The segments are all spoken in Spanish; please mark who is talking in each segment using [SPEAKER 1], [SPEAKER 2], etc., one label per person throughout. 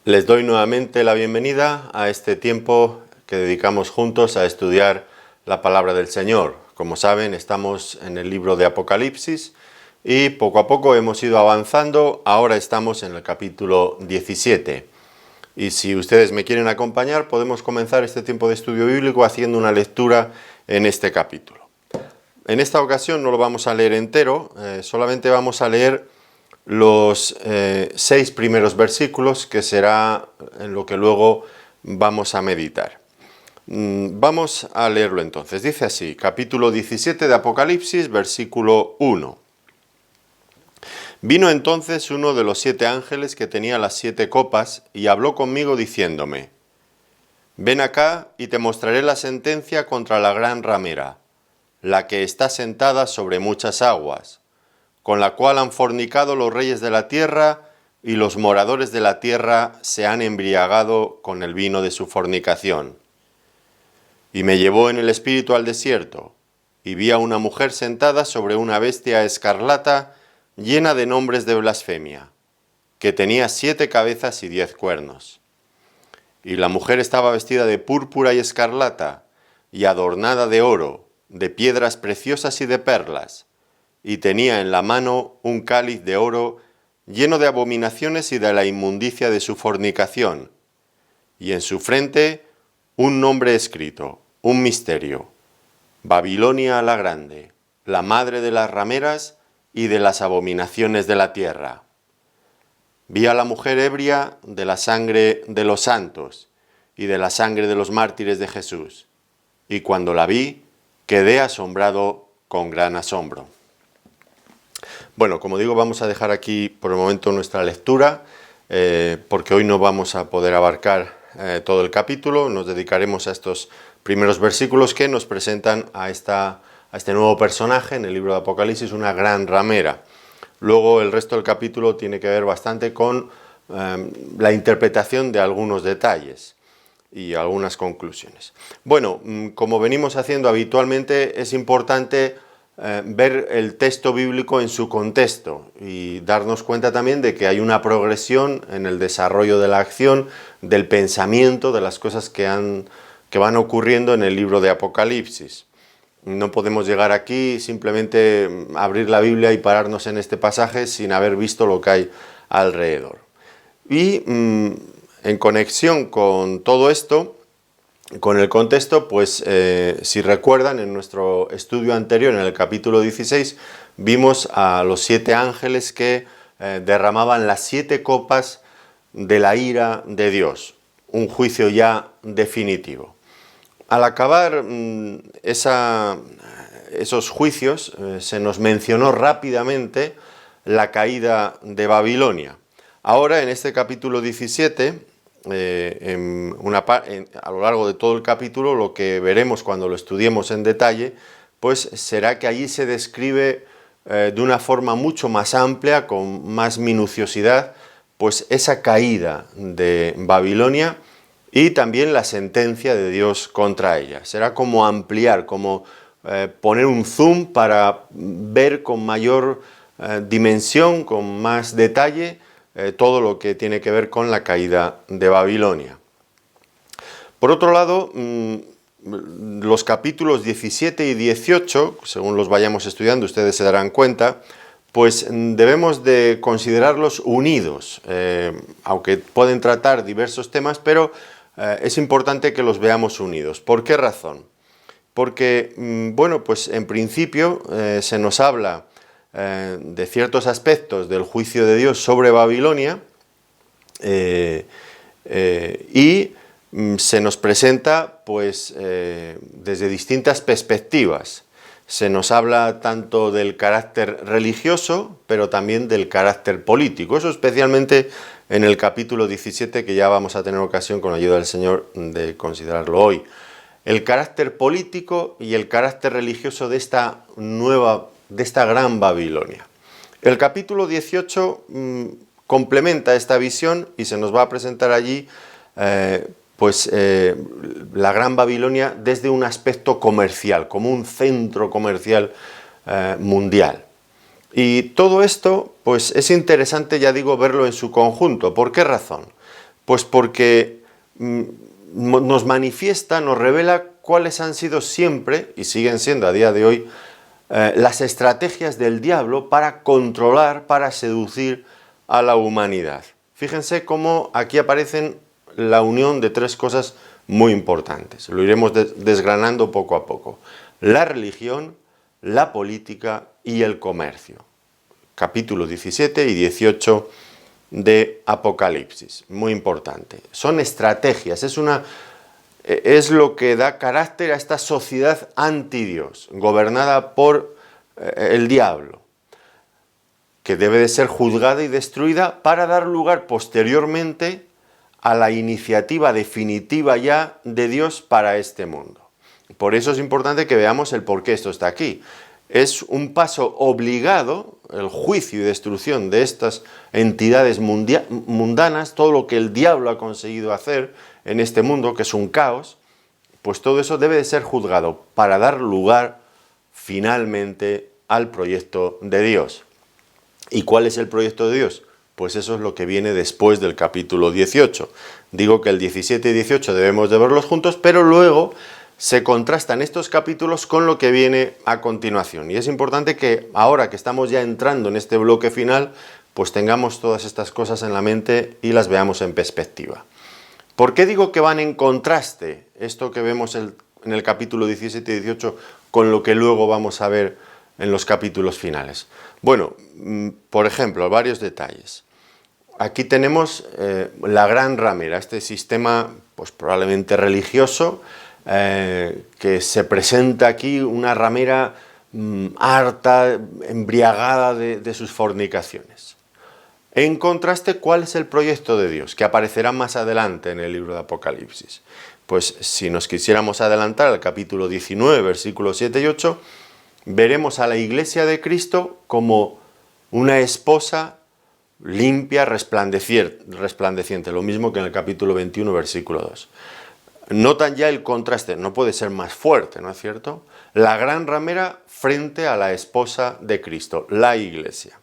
[SPEAKER 1] Les doy nuevamente la bienvenida a este tiempo que dedicamos juntos a estudiar la palabra del Señor. Como saben, estamos en el libro de Apocalipsis y poco a poco hemos ido avanzando. Ahora estamos en el capítulo 17. Y si ustedes me quieren acompañar, podemos comenzar este tiempo de estudio bíblico haciendo una lectura en este capítulo. En esta ocasión no lo vamos a leer entero, solamente vamos a leer los 6 primeros versículos, que será en lo que luego vamos a meditar. Vamos a leerlo entonces. Dice así, capítulo 17 de Apocalipsis, versículo 1. Vino entonces uno de los 7 ángeles que tenía las 7 copas y habló conmigo diciéndome: Ven acá y te mostraré la sentencia contra la gran ramera, la que está sentada sobre muchas aguas, con la cual han fornicado los reyes de la tierra, y los moradores de la tierra se han embriagado con el vino de su fornicación. Y me llevó en el espíritu al desierto, y vi a una mujer sentada sobre una bestia escarlata, llena de nombres de blasfemia, que tenía 7 cabezas y 10 cuernos. Y la mujer estaba vestida de púrpura y escarlata, y adornada de oro, de piedras preciosas y de perlas, y tenía en la mano un cáliz de oro lleno de abominaciones y de la inmundicia de su fornicación, y en su frente un nombre escrito, un misterio: Babilonia la Grande, la madre de las rameras y de las abominaciones de la tierra. Vi a la mujer ebria de la sangre de los santos y de la sangre de los mártires de Jesús, y cuando la vi, quedé asombrado con gran asombro. Bueno, como digo, vamos a dejar aquí por el momento nuestra lectura, porque hoy no vamos a poder abarcar todo el capítulo. Nos dedicaremos a estos primeros versículos que nos presentan a este nuevo personaje en el libro de Apocalipsis, una gran ramera. Luego el resto del capítulo tiene que ver bastante con la interpretación de algunos detalles y algunas conclusiones. Bueno, como venimos haciendo habitualmente, es importante ver el texto bíblico en su contexto y darnos cuenta también de que hay una progresión en el desarrollo de la acción, del pensamiento, de las cosas que van ocurriendo en el libro de Apocalipsis. No podemos llegar aquí simplemente abrir la Biblia y pararnos en este pasaje sin haber visto lo que hay alrededor. Y en conexión con todo esto, con el contexto, pues si recuerdan, en nuestro estudio anterior, en el capítulo 16, vimos a los 7 ángeles que derramaban las 7 copas de la ira de Dios, un juicio ya definitivo. Al acabar esos juicios, se nos mencionó rápidamente la caída de Babilonia. Ahora, en este capítulo 17, a lo largo de todo el capítulo, lo que veremos cuando lo estudiemos en detalle, pues será que allí se describe de una forma mucho más amplia, con más minuciosidad, pues esa caída de Babilonia y también la sentencia de Dios contra ella. Será como ampliar, como poner un zoom para ver con mayor dimensión, con más detalle, todo lo que tiene que ver con la caída de Babilonia. Por otro lado, los capítulos 17 y 18, según los vayamos estudiando, ustedes se darán cuenta, pues debemos de considerarlos unidos, aunque pueden tratar diversos temas, pero es importante que los veamos unidos. ¿Por qué razón? Porque, bueno, pues en principio se nos habla de ciertos aspectos del juicio de Dios sobre Babilonia y se nos presenta pues desde distintas perspectivas. Se nos habla tanto del carácter religioso, pero también del carácter político. Eso especialmente en el capítulo 17, que ya vamos a tener ocasión, con la ayuda del Señor, de considerarlo hoy. El carácter político y el carácter religioso de esta gran Babilonia. El capítulo 18 complementa esta visión y se nos va a presentar allí la gran Babilonia desde un aspecto comercial, como un centro comercial mundial. Y todo esto, pues es interesante, ya digo, verlo en su conjunto. ¿Por qué razón? Pues porque nos manifiesta, nos revela cuáles han sido siempre, y siguen siendo a día de hoy, las estrategias del diablo para controlar, para seducir a la humanidad. Fíjense cómo aquí aparecen la unión de tres cosas muy importantes. Lo iremos desgranando poco a poco. La religión, la política y el comercio. Capítulo 17 y 18 de Apocalipsis. Muy importante. Son estrategias, es lo que da carácter a esta sociedad anti-Dios, gobernada por el diablo, que debe de ser juzgada y destruida para dar lugar posteriormente a la iniciativa definitiva ya de Dios para este mundo. Por eso es importante que veamos el por qué esto está aquí. Es un paso obligado, el juicio y destrucción de estas entidades mundanas, todo lo que el diablo ha conseguido hacer en este mundo, que es un caos, pues todo eso debe de ser juzgado para dar lugar finalmente al proyecto de Dios. ¿Y cuál es el proyecto de Dios? Pues eso es lo que viene después del capítulo 18. Digo que el 17 y 18 debemos de verlos juntos, pero luego se contrastan estos capítulos con lo que viene a continuación. Y es importante que ahora que estamos ya entrando en este bloque final, pues tengamos todas estas cosas en la mente y las veamos en perspectiva. ¿Por qué digo que van en contraste esto que vemos en el capítulo 17 y 18 con lo que luego vamos a ver en los capítulos finales? Bueno, por ejemplo, varios detalles. Aquí tenemos la gran ramera, este sistema pues probablemente religioso, que se presenta aquí una ramera harta, embriagada de sus fornicaciones. En contraste, ¿cuál es el proyecto de Dios? Que aparecerá más adelante en el libro de Apocalipsis. Pues si nos quisiéramos adelantar al capítulo 19, versículos 7 y 8, veremos a la Iglesia de Cristo como una esposa limpia, resplandeciente, lo mismo que en el capítulo 21, versículo 2. Notan ya el contraste, no puede ser más fuerte, ¿no es cierto? La gran ramera frente a la esposa de Cristo, la Iglesia.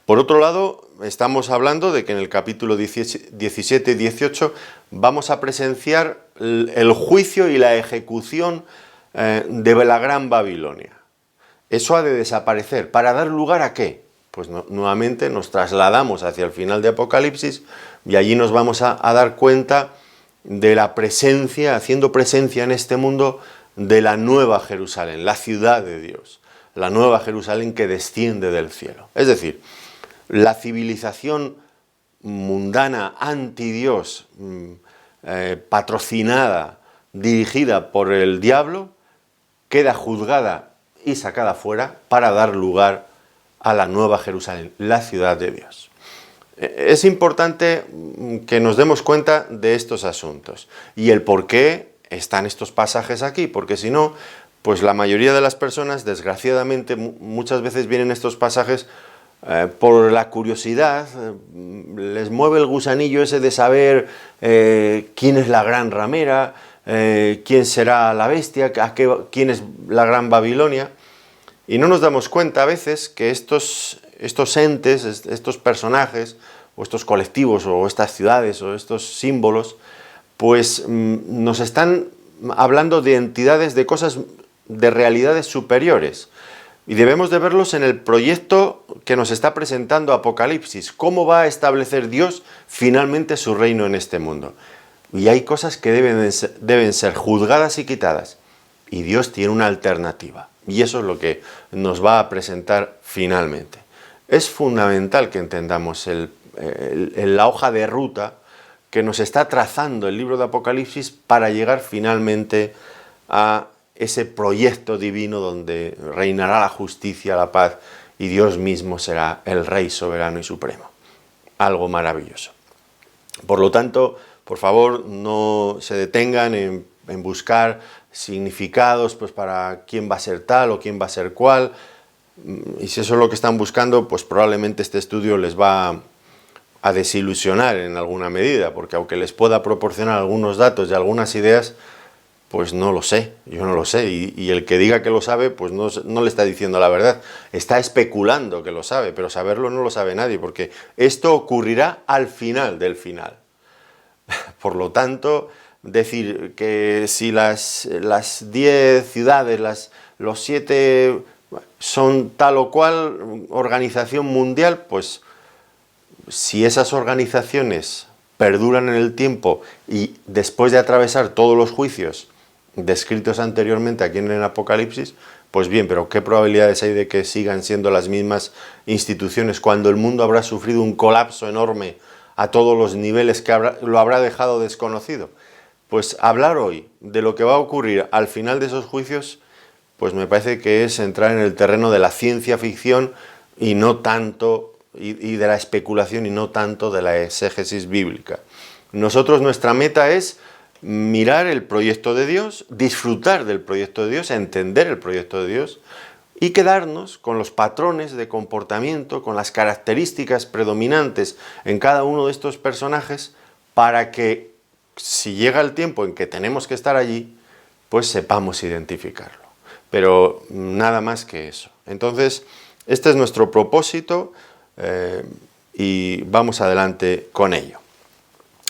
[SPEAKER 1] Por otro lado, estamos hablando de que en el capítulo 17 y 18 vamos a presenciar el juicio y la ejecución de la Gran Babilonia. Eso ha de desaparecer. ¿Para dar lugar a qué? Pues nuevamente nos trasladamos hacia el final de Apocalipsis y allí nos vamos a dar cuenta de la presencia, haciendo presencia en este mundo de la nueva Jerusalén, la ciudad de Dios, la nueva Jerusalén que desciende del cielo. Es decir, la civilización mundana anti-Dios, patrocinada, dirigida por el diablo, queda juzgada y sacada fuera para dar lugar a la nueva Jerusalén, la ciudad de Dios. Es importante que nos demos cuenta de estos asuntos y el por qué están estos pasajes aquí, porque si no, pues la mayoría de las personas, desgraciadamente, muchas veces vienen estos pasajes por la curiosidad, les mueve el gusanillo ese de saber quién es la gran ramera, quién será la bestia, quién es la gran Babilonia, y no nos damos cuenta a veces que estos entes, estos personajes, o estos colectivos, o estas ciudades, o estos símbolos, pues nos están hablando de entidades, de cosas, de realidades superiores. Y debemos de verlos en el proyecto que nos está presentando Apocalipsis. ¿Cómo va a establecer Dios finalmente su reino en este mundo? Y hay cosas que deben ser juzgadas y quitadas. Y Dios tiene una alternativa. Y eso es lo que nos va a presentar finalmente. Es fundamental que entendamos la hoja de ruta que nos está trazando el libro de Apocalipsis para llegar finalmente a ese proyecto divino donde reinará la justicia, la paz y Dios mismo será el Rey soberano y supremo. Algo maravilloso. Por lo tanto, por favor, no se detengan en buscar significados pues para quién va a ser tal o quién va a ser cual. Y si eso es lo que están buscando, pues probablemente este estudio les va a desilusionar en alguna medida, porque aunque les pueda proporcionar algunos datos y algunas ideas, pues no lo sé, yo no lo sé, y el que diga que lo sabe, pues no le está diciendo la verdad, está especulando que lo sabe, pero saberlo no lo sabe nadie, porque esto ocurrirá al final del final. Por lo tanto, decir que si las 10 ciudades, los 7 son tal o cual organización mundial, pues si esas organizaciones perduran en el tiempo y después de atravesar todos los juicios descritos anteriormente aquí en el Apocalipsis, pues bien, pero ¿qué probabilidades hay de que sigan siendo las mismas instituciones cuando el mundo habrá sufrido un colapso enorme a todos los niveles que lo habrá dejado desconocido? Pues hablar hoy de lo que va a ocurrir al final de esos juicios, pues me parece que es entrar en el terreno de la ciencia ficción y no tanto, y de la especulación y no tanto de la exégesis bíblica. Nosotros, nuestra meta es mirar el proyecto de Dios, disfrutar del proyecto de Dios, entender el proyecto de Dios y quedarnos con los patrones de comportamiento, con las características predominantes en cada uno de estos personajes para que si llega el tiempo en que tenemos que estar allí, pues sepamos identificarlo. Pero nada más que eso. Entonces, este es nuestro propósito y vamos adelante con ello.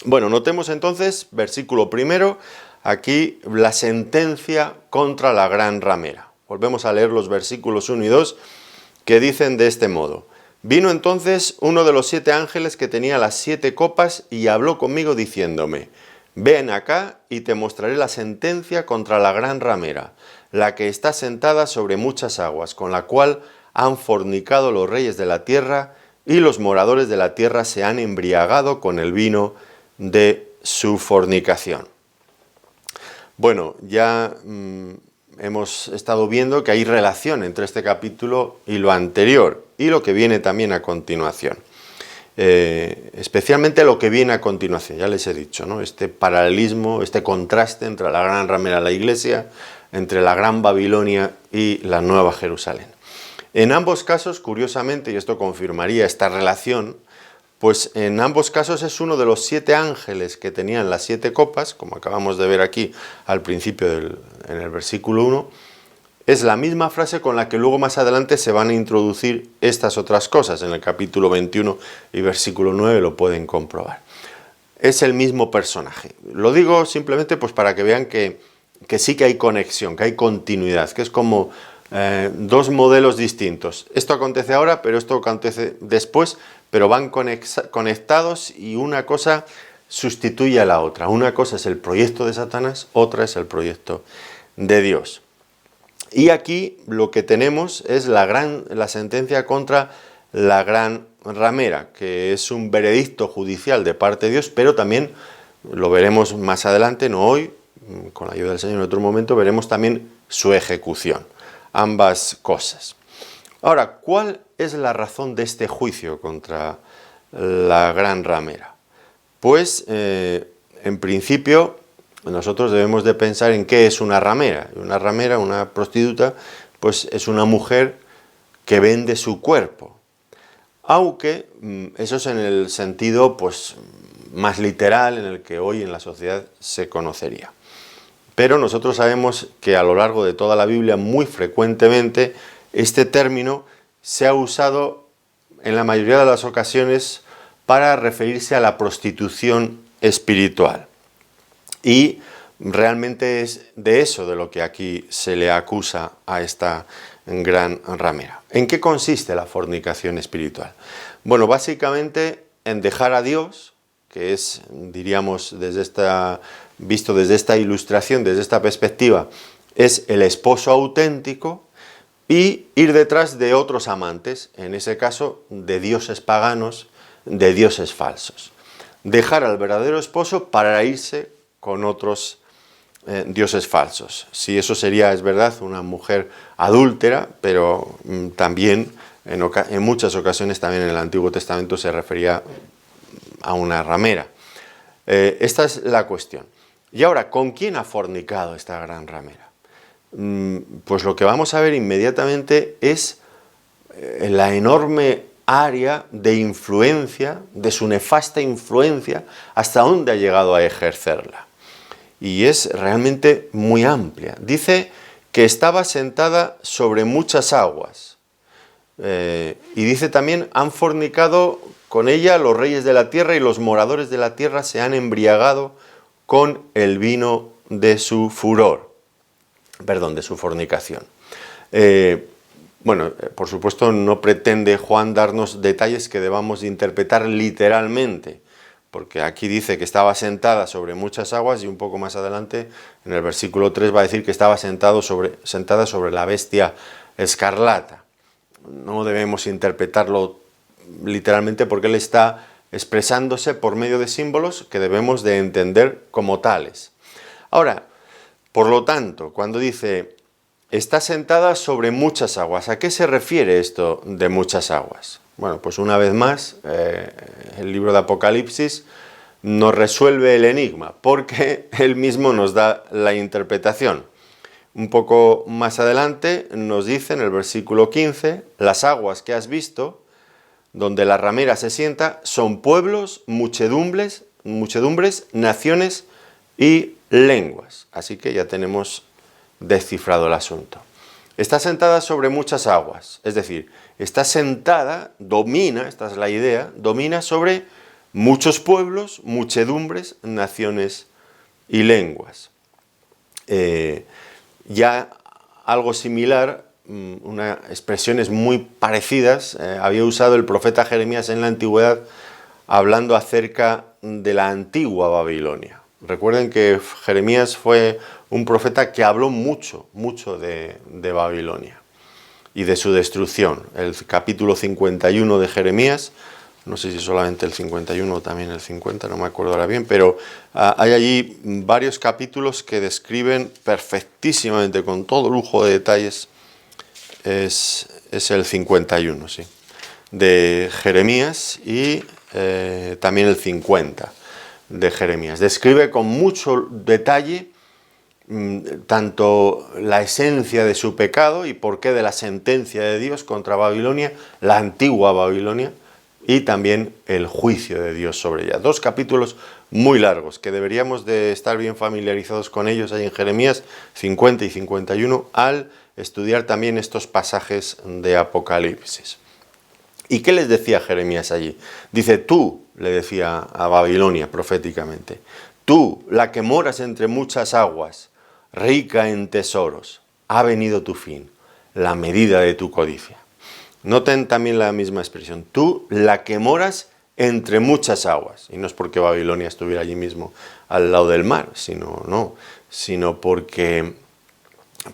[SPEAKER 1] Bueno, notemos entonces, versículo primero, aquí la sentencia contra la gran ramera. Volvemos a leer los versículos 1 y 2 que dicen de este modo: Vino entonces uno de los 7 ángeles que tenía las 7 copas y habló conmigo diciéndome: Ven acá y te mostraré la sentencia contra la gran ramera, la que está sentada sobre muchas aguas, con la cual han fornicado los reyes de la tierra, y los moradores de la tierra se han embriagado con el vino de su fornicación. Bueno, ya hemos estado viendo que hay relación entre este capítulo y lo anterior, y lo que viene también a continuación. Especialmente lo que viene a continuación, ya les he dicho, ¿no? Este paralelismo, este contraste entre la gran ramera de la iglesia, entre la gran Babilonia y la nueva Jerusalén. En ambos casos, curiosamente, y esto confirmaría esta relación, pues en ambos casos es uno de los 7 ángeles que tenían las 7 copas, como acabamos de ver aquí al principio en el versículo 1, es la misma frase con la que luego más adelante se van a introducir estas otras cosas. En el capítulo 21 y versículo 9 lo pueden comprobar. Es el mismo personaje. Lo digo simplemente pues para que vean que sí que hay conexión, que hay continuidad, que es como dos modelos distintos. Esto acontece ahora, pero esto acontece después, pero van conectados y una cosa sustituye a la otra. Una cosa es el proyecto de Satanás, otra es el proyecto de Dios. Y aquí lo que tenemos es la sentencia contra la gran ramera, que es un veredicto judicial de parte de Dios, pero también, lo veremos más adelante, no hoy, con la ayuda del Señor en otro momento, veremos también su ejecución. Ambas cosas. Ahora, ¿cuál es la razón de este juicio contra la gran ramera? Pues, en principio, nosotros debemos de pensar en qué es una ramera. Una ramera, una prostituta, pues es una mujer que vende su cuerpo. Aunque eso es en el sentido pues, más literal en el que hoy en la sociedad se conocería. Pero nosotros sabemos que a lo largo de toda la Biblia muy frecuentemente este término se ha usado en la mayoría de las ocasiones para referirse a la prostitución espiritual. Y realmente es de eso de lo que aquí se le acusa a esta gran ramera. ¿En qué consiste la fornicación espiritual? Bueno, básicamente en dejar a Dios, que es, diríamos, visto desde esta ilustración, desde esta perspectiva, es el esposo auténtico, y ir detrás de otros amantes, en ese caso de dioses paganos, de dioses falsos. Dejar al verdadero esposo para irse con otros dioses falsos. Si eso sería, es verdad, una mujer adúltera, pero también en muchas ocasiones también en el Antiguo Testamento se refería a una ramera. Esta es la cuestión. Y ahora, ¿con quién ha fornicado esta gran ramera? Pues lo que vamos a ver inmediatamente es la enorme área de influencia, de su nefasta influencia, hasta dónde ha llegado a ejercerla. Y es realmente muy amplia. Dice que estaba sentada sobre muchas aguas. Y dice también, han fornicado con ella los reyes de la tierra y los moradores de la tierra se han embriagado con el vino de su furor, perdón, de su fornicación. Por supuesto no pretende Juan darnos detalles que debamos de interpretar literalmente, porque aquí dice que estaba sentada sobre muchas aguas y un poco más adelante, en el versículo 3, va a decir que estaba sentada sobre la bestia escarlata. No debemos interpretarlo literalmente porque él está expresándose por medio de símbolos que debemos de entender como tales. Ahora, por lo tanto, cuando dice está sentada sobre muchas aguas, ¿a qué se refiere esto de muchas aguas? Bueno, pues una vez más, el libro de Apocalipsis nos resuelve el enigma, porque él mismo nos da la interpretación. Un poco más adelante nos dice en el versículo 15, las aguas que has visto, donde la ramera se sienta, son pueblos, muchedumbres, naciones y lenguas. Así que ya tenemos descifrado el asunto. Está sentada sobre muchas aguas, es decir, está sentada, domina, esta es la idea, domina sobre muchos pueblos, muchedumbres, naciones y lenguas. Ya algo similar, unas expresiones muy parecidas, había usado el profeta Jeremías en la antigüedad hablando acerca de la antigua Babilonia. Recuerden que Jeremías fue un profeta que habló mucho de Babilonia y de su destrucción. El capítulo 51 de Jeremías, no sé si solamente el 51 o también el 50, no me acuerdo ahora bien, pero hay allí varios capítulos que describen perfectísimamente, con todo lujo de detalles, es el 51, sí, de Jeremías y también el 50 de Jeremías. Describe con mucho detalle tanto la esencia de su pecado y por qué de la sentencia de Dios contra Babilonia, la antigua Babilonia, y también el juicio de Dios sobre ella. 2 capítulos muy largos que deberíamos de estar bien familiarizados con ellos ahí en Jeremías 50 y 51 al estudiar también estos pasajes de Apocalipsis. ¿Y qué les decía Jeremías allí? Dice, tú, le decía a Babilonia proféticamente, tú, la que moras entre muchas aguas, rica en tesoros, ha venido tu fin, la medida de tu codicia. Noten también la misma expresión, tú, la que moras entre muchas aguas. Y no es porque Babilonia estuviera allí mismo al lado del mar, sino porque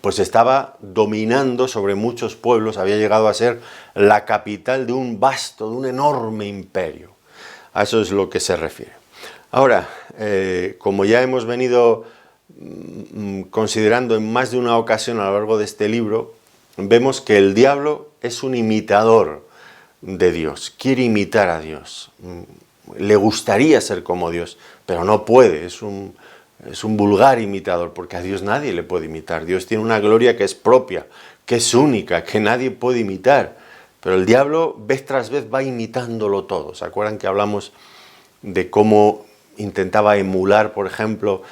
[SPEAKER 1] pues estaba dominando sobre muchos pueblos, había llegado a ser la capital de un vasto, de un enorme imperio. A eso es lo que se refiere. Ahora, como ya hemos venido considerando en más de una ocasión a lo largo de este libro, vemos que el diablo es un imitador de Dios, quiere imitar a Dios, le gustaría ser como Dios, pero no puede, es un vulgar imitador, porque a Dios nadie le puede imitar. Dios tiene una gloria que es propia, que es única, que nadie puede imitar, pero el diablo vez tras vez va imitándolo todo. ¿Se acuerdan que hablamos de cómo intentaba emular, por ejemplo,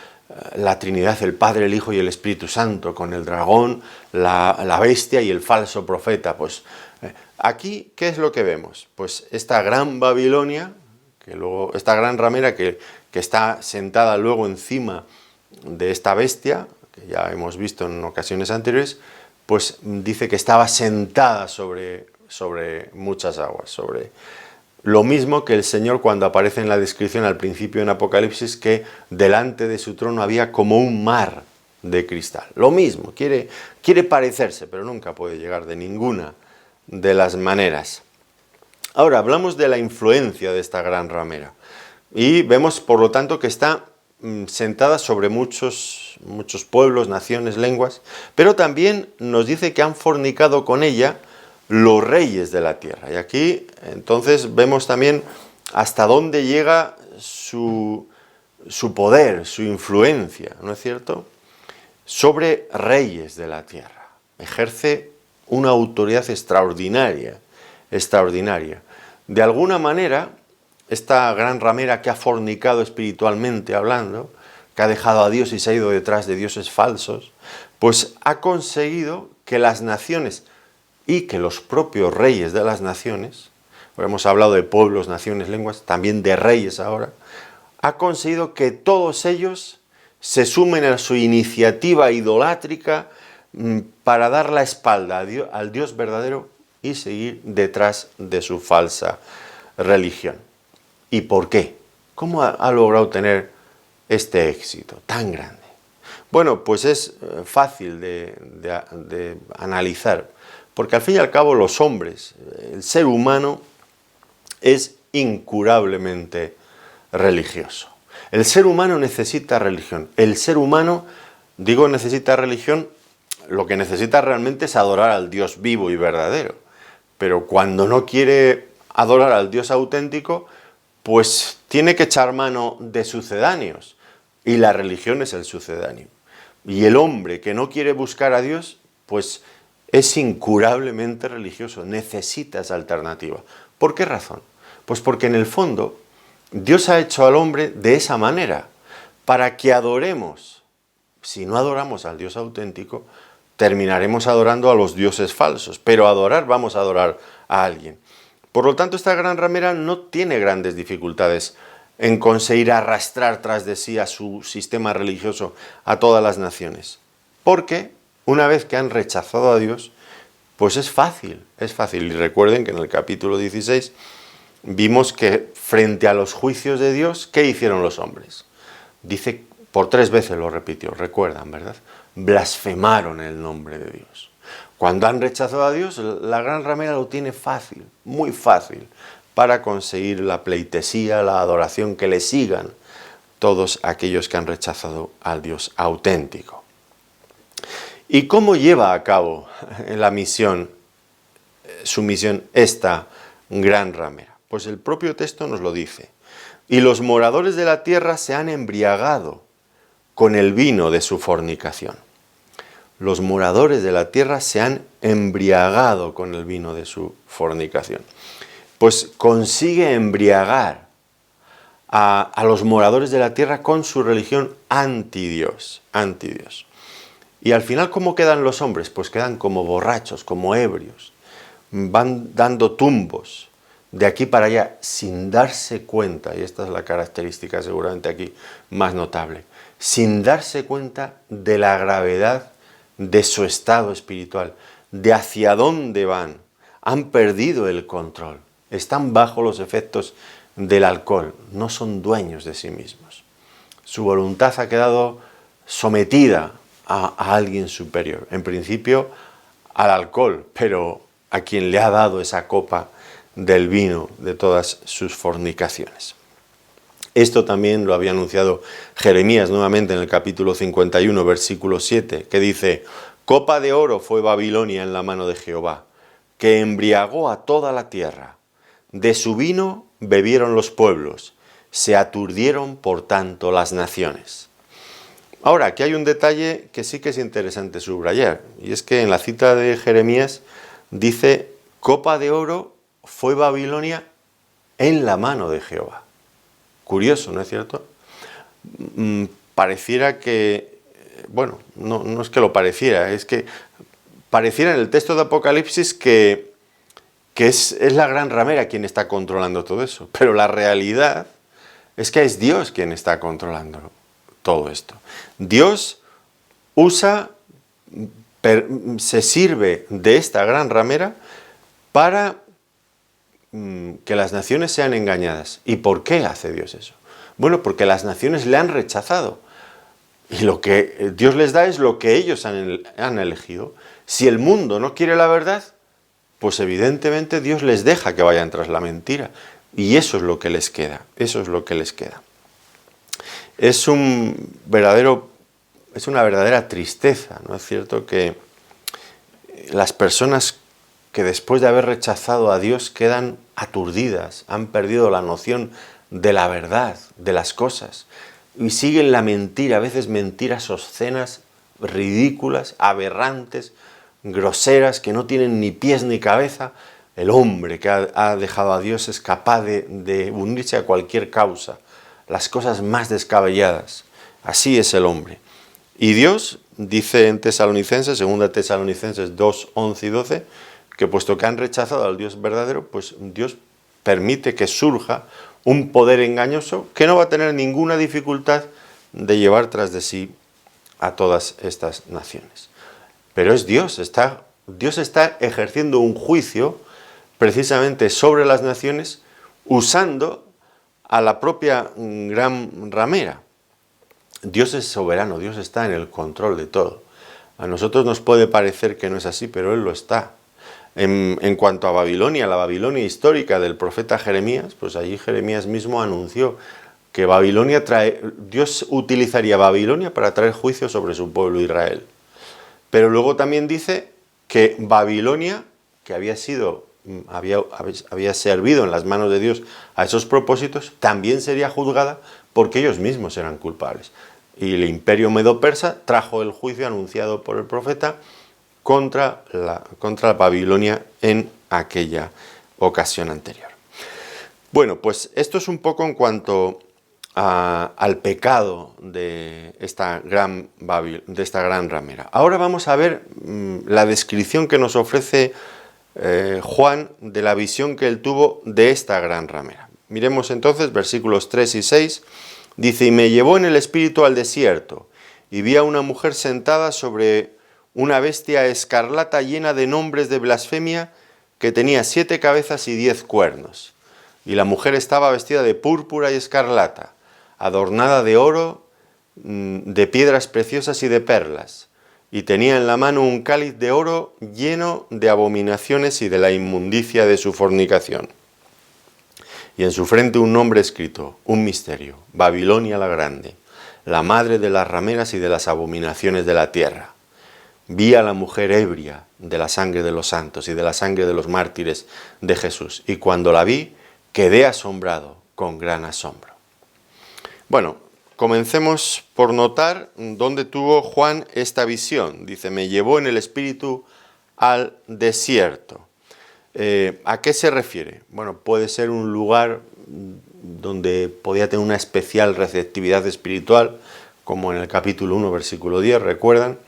[SPEAKER 1] la Trinidad, el Padre, el Hijo y el Espíritu Santo, con el dragón, la bestia y el falso profeta? Pues aquí, ¿qué es lo que vemos? Pues esta gran Babilonia, esta gran ramera que está sentada luego encima de esta bestia, que ya hemos visto en ocasiones anteriores, pues dice que estaba sentada sobre muchas aguas, sobre lo mismo que el Señor cuando aparece en la descripción al principio en Apocalipsis, que delante de su trono había como un mar de cristal. Lo mismo, quiere parecerse, pero nunca puede llegar de ninguna de las maneras. Ahora, hablamos de la influencia de esta gran ramera y vemos, por lo tanto, que está sentada sobre muchos pueblos, naciones, lenguas, pero también nos dice que han fornicado con ella los reyes de la tierra. Y aquí, entonces, vemos también hasta dónde llega su poder, su influencia, ¿no es cierto?, sobre reyes de la tierra. Ejerce una autoridad extraordinaria. De alguna manera, esta gran ramera que ha fornicado espiritualmente hablando, que ha dejado a Dios y se ha ido detrás de dioses falsos, pues ha conseguido que las naciones y que los propios reyes de las naciones hemos hablado de pueblos, naciones, lenguas, también de reyes ahora, ha conseguido que todos ellos se sumen a su iniciativa idolátrica para dar la espalda al Dios verdadero y seguir detrás de su falsa religión. ¿Y por qué? ¿Cómo ha logrado tener este éxito tan grande? Bueno, pues es fácil de analizar, porque al fin y al cabo los hombres, el ser humano, es incurablemente religioso. El ser humano necesita religión. El ser humano, digo necesita religión, lo que necesita realmente es adorar al Dios vivo y verdadero. Pero cuando no quiere adorar al Dios auténtico, pues tiene que echar mano de sucedáneos. Y la religión es el sucedáneo. Y el hombre que no quiere buscar a Dios, pues es incurablemente religioso. Necesita esa alternativa. ¿Por qué razón? Pues porque en el fondo Dios ha hecho al hombre de esa manera, para que adoremos. Si no adoramos al Dios auténtico, terminaremos adorando a los dioses falsos, pero vamos a adorar a alguien. Por lo tanto, esta gran ramera no tiene grandes dificultades en conseguir arrastrar tras de sí a su sistema religioso a todas las naciones. Porque una vez que han rechazado a Dios, pues es fácil. Y recuerden que en el capítulo 16 vimos que frente a los juicios de Dios, ¿qué hicieron los hombres? Dice, por 3 veces lo repitió, recuerdan, ¿verdad? Blasfemaron el nombre de Dios. Cuando han rechazado a Dios, la gran ramera lo tiene fácil, muy fácil, para conseguir la pleitesía, la adoración, que le sigan todos aquellos que han rechazado al Dios auténtico. ¿Y cómo lleva a cabo su misión, esta gran ramera? Pues el propio texto nos lo dice. Y los moradores de la tierra se han embriagado con el vino de su fornicación. Los moradores de la tierra se han embriagado con el vino de su fornicación. Pues consigue embriagar a los moradores de la tierra con su religión anti-Dios. Y al final, ¿cómo quedan los hombres? Pues quedan como borrachos, como ebrios. Van dando tumbos de aquí para allá sin darse cuenta, y esta es la característica seguramente aquí más notable, sin darse cuenta de la gravedad de su estado espiritual, de hacia dónde van. Han perdido el control, están bajo los efectos del alcohol, no son dueños de sí mismos. Su voluntad ha quedado sometida a alguien superior, en principio al alcohol, pero a quien le ha dado esa copa del vino de todas sus fornicaciones. Esto también lo había anunciado Jeremías nuevamente en el capítulo 51, versículo 7, que dice: copa de oro fue Babilonia en la mano de Jehová, que embriagó a toda la tierra. De su vino bebieron los pueblos, se aturdieron por tanto las naciones. Ahora, aquí hay un detalle que sí que es interesante subrayar, y es que en la cita de Jeremías dice: copa de oro fue Babilonia en la mano de Jehová. Curioso, ¿no es cierto? Pareciera que, bueno, no es que lo pareciera, es que pareciera en el texto de Apocalipsis que es la gran ramera quien está controlando todo eso, pero la realidad es que es Dios quien está controlando todo esto. Dios se sirve de esta gran ramera para que las naciones sean engañadas. ¿Y por qué hace Dios eso? Bueno, porque las naciones le han rechazado. Y lo que Dios les da es lo que ellos han elegido. Si el mundo no quiere la verdad, pues evidentemente Dios les deja que vayan tras la mentira. Y eso es lo que les queda. Es una verdadera tristeza, ¿no es cierto?, que las personas que después de haber rechazado a Dios quedan aturdidas, han perdido la noción de la verdad, de las cosas, y siguen la mentira, a veces mentiras obscenas, ridículas, aberrantes, groseras, que no tienen ni pies ni cabeza. El hombre que ha dejado a Dios es capaz de unirse a cualquier causa, las cosas más descabelladas. Así es el hombre. Y Dios dice en Tesalonicenses, 2 Tesalonicenses 2, 11 y 12, que puesto que han rechazado al Dios verdadero, pues Dios permite que surja un poder engañoso que no va a tener ninguna dificultad de llevar tras de sí a todas estas naciones. Pero es Dios está ejerciendo un juicio precisamente sobre las naciones usando a la propia gran ramera. Dios es soberano, Dios está en el control de todo. A nosotros nos puede parecer que no es así, pero Él lo está. En cuanto a Babilonia, la Babilonia histórica del profeta Jeremías, pues allí Jeremías mismo anunció que Dios utilizaría Babilonia para traer juicio sobre su pueblo Israel. Pero luego también dice que Babilonia, que había servido en las manos de Dios a esos propósitos, también sería juzgada porque ellos mismos eran culpables. Y el imperio medo-persa trajo el juicio anunciado por el profeta contra Babilonia en aquella ocasión anterior. Bueno, pues esto es un poco en cuanto al pecado de esta gran ramera. Ahora vamos a ver la descripción que nos ofrece Juan de la visión que él tuvo de esta gran ramera. Miremos entonces versículos 3 y 6. Dice: y me llevó en el espíritu al desierto, y vi a una mujer sentada sobre una bestia escarlata llena de nombres de blasfemia, que tenía 7 cabezas y 10 cuernos. Y la mujer estaba vestida de púrpura y escarlata, adornada de oro, de piedras preciosas y de perlas, y tenía en la mano un cáliz de oro lleno de abominaciones y de la inmundicia de su fornicación. Y en su frente un nombre escrito, un misterio: Babilonia la Grande, la madre de las rameras y de las abominaciones de la tierra. Vi a la mujer ebria de la sangre de los santos y de la sangre de los mártires de Jesús, y cuando la vi, quedé asombrado con gran asombro. Bueno, comencemos por notar dónde tuvo Juan esta visión. Dice: me llevó en el espíritu al desierto. ¿A qué se refiere? Bueno, puede ser un lugar donde podía tener una especial receptividad espiritual, como en el capítulo 1, versículo 10, ¿recuerdan?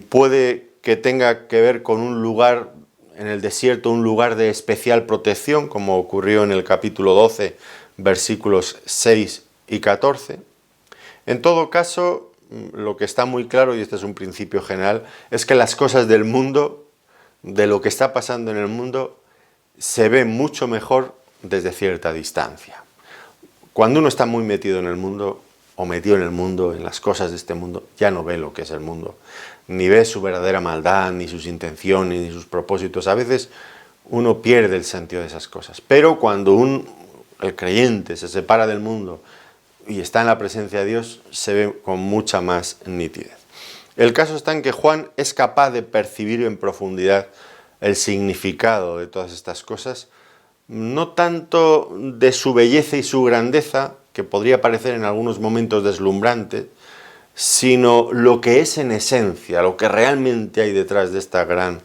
[SPEAKER 1] Puede que tenga que ver con un lugar en el desierto, un lugar de especial protección, como ocurrió en el capítulo 12, versículos 6 y 14. En todo caso, lo que está muy claro, y este es un principio general, es que las cosas del mundo, de lo que está pasando en el mundo, se ve mucho mejor desde cierta distancia. Cuando uno está muy metido en el mundo, o metido en el mundo, en las cosas de este mundo, ya no ve lo que es el mundo, ni ve su verdadera maldad, ni sus intenciones, ni sus propósitos. A veces uno pierde el sentido de esas cosas. Pero cuando el creyente se separa del mundo y está en la presencia de Dios, se ve con mucha más nitidez. El caso está en que Juan es capaz de percibir en profundidad el significado de todas estas cosas, no tanto de su belleza y su grandeza, que podría parecer en algunos momentos deslumbrante, sino lo que es en esencia, lo que realmente hay detrás de esta gran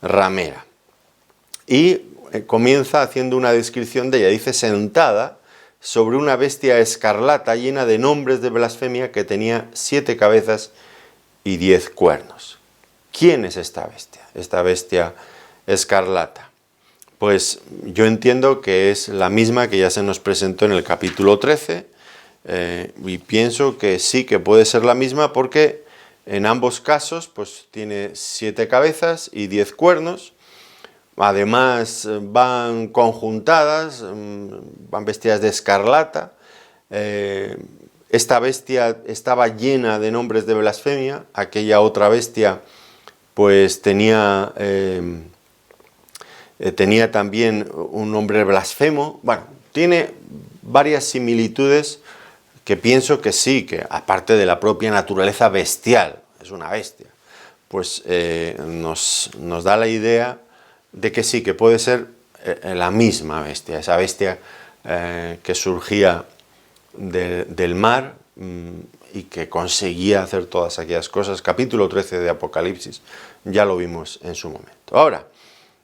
[SPEAKER 1] ramera. Y comienza haciendo una descripción de ella. Dice: sentada sobre una bestia escarlata llena de nombres de blasfemia, que tenía 7 cabezas y 10 cuernos. ¿Quién es esta bestia? Esta bestia escarlata. Pues yo entiendo que es la misma que ya se nos presentó en el capítulo 13, y pienso que sí que puede ser la misma, porque en ambos casos pues tiene 7 cabezas y 10 cuernos. Además van conjuntadas, van vestidas de escarlata. Esta bestia estaba llena de nombres de blasfemia. Aquella otra bestia pues tenía también un nombre blasfemo. Bueno, tiene varias similitudes que pienso que sí, que aparte de la propia naturaleza bestial, es una bestia, pues nos da la idea de que sí, que puede ser la misma bestia, esa bestia que surgía del mar y que conseguía hacer todas aquellas cosas. Capítulo 13 de Apocalipsis, ya lo vimos en su momento. Ahora,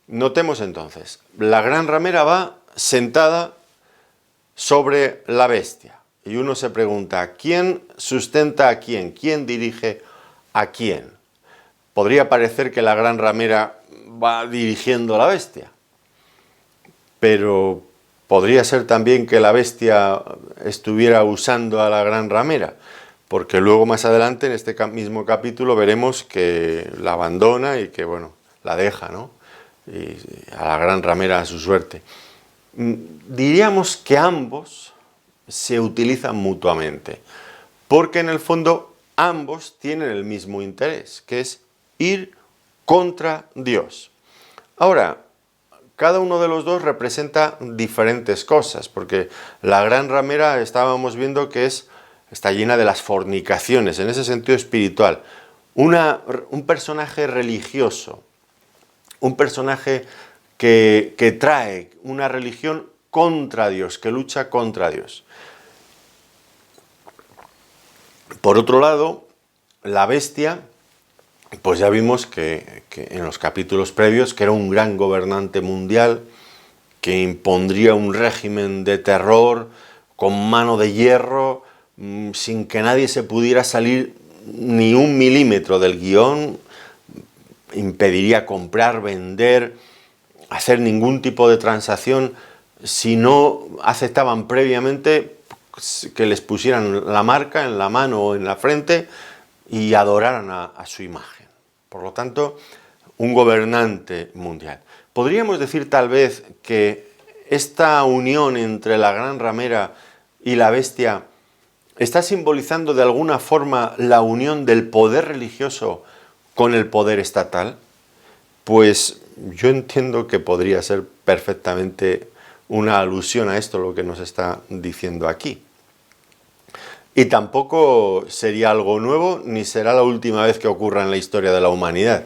[SPEAKER 1] notemos entonces, la gran ramera va sentada sobre la bestia. Y uno se pregunta, ¿quién sustenta a quién? ¿Quién dirige a quién? Podría parecer que la gran ramera va dirigiendo a la bestia. pero podría ser también que la bestia estuviera usando a la gran ramera, porque luego más adelante en este mismo capítulo veremos que la abandona y que, bueno, la deja, ¿no? Y a la gran ramera a su suerte. Diríamos que ambos se utilizan mutuamente, porque en el fondo ambos tienen el mismo interés, que es ir contra Dios. Ahora, cada uno de los dos representa diferentes cosas, porque la gran ramera estábamos viendo que está llena de las fornicaciones, en ese sentido espiritual. Un personaje religioso, un personaje que trae una religión contra Dios, que lucha contra Dios. Por otro lado, la bestia, pues ya vimos que en los capítulos previos que era un gran gobernante mundial, que impondría un régimen de terror con mano de hierro, sin que nadie se pudiera salir ni un milímetro del guión, impediría comprar, vender, hacer ningún tipo de transacción si no aceptaban previamente que les pusieran la marca en la mano o en la frente y adoraran a su imagen. Por lo tanto, un gobernante mundial. Podríamos decir tal vez que esta unión entre la gran ramera y la bestia está simbolizando de alguna forma la unión del poder religioso con el poder estatal. Pues yo entiendo que podría ser perfectamente una alusión a esto lo que nos está diciendo aquí. Y tampoco sería algo nuevo, ni será la última vez que ocurra en la historia de la humanidad.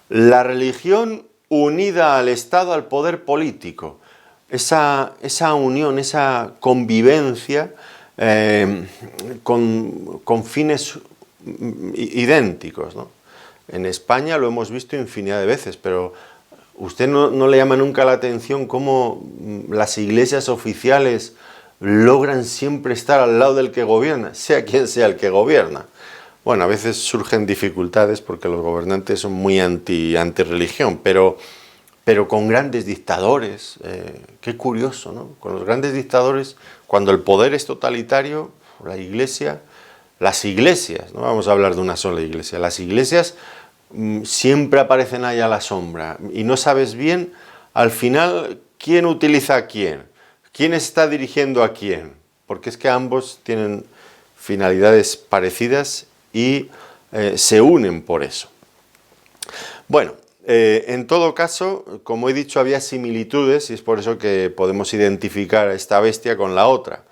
[SPEAKER 1] La religión unida al Estado, al poder político, esa unión, esa convivencia con fines idénticos, ¿no? En España lo hemos visto infinidad de veces, pero ¿usted no le llama nunca la atención cómo las iglesias oficiales logran siempre estar al lado del que gobierna, sea quien sea el que gobierna? Bueno, a veces surgen dificultades porque los gobernantes son muy antirreligión, pero con grandes dictadores, qué curioso, ¿no? Con los grandes dictadores, cuando el poder es totalitario, las iglesias, no vamos a hablar de una sola iglesia, las iglesias siempre aparecen ahí a la sombra y no sabes bien al final quién utiliza a quién está dirigiendo a quién, porque es que ambos tienen finalidades parecidas y se unen por eso. Bueno, en todo caso, como he dicho, había similitudes y es por eso que podemos identificar a esta bestia con la otra.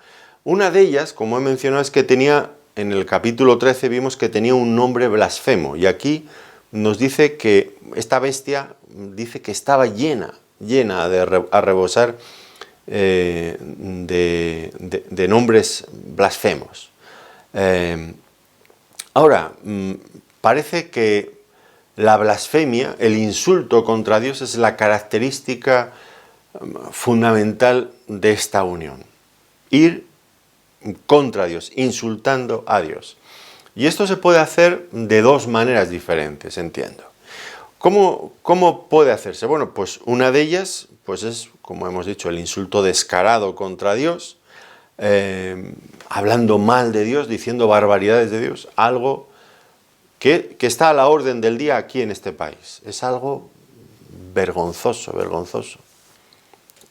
[SPEAKER 1] Una de ellas, como he mencionado, es que tenía, en el capítulo 13 vimos que tenía un nombre blasfemo y aquí nos dice que esta bestia dice que estaba llena a rebosar de nombres blasfemos. Ahora, parece que la blasfemia, el insulto contra Dios, es la característica fundamental de esta unión. Ir contra Dios, insultando a Dios. Y esto se puede hacer de dos maneras diferentes, entiendo. ¿Cómo puede hacerse? Bueno, pues una de ellas pues es, como hemos dicho, el insulto descarado contra Dios, hablando mal de Dios, diciendo barbaridades de Dios, algo que está a la orden del día aquí en este país. Es algo vergonzoso, vergonzoso.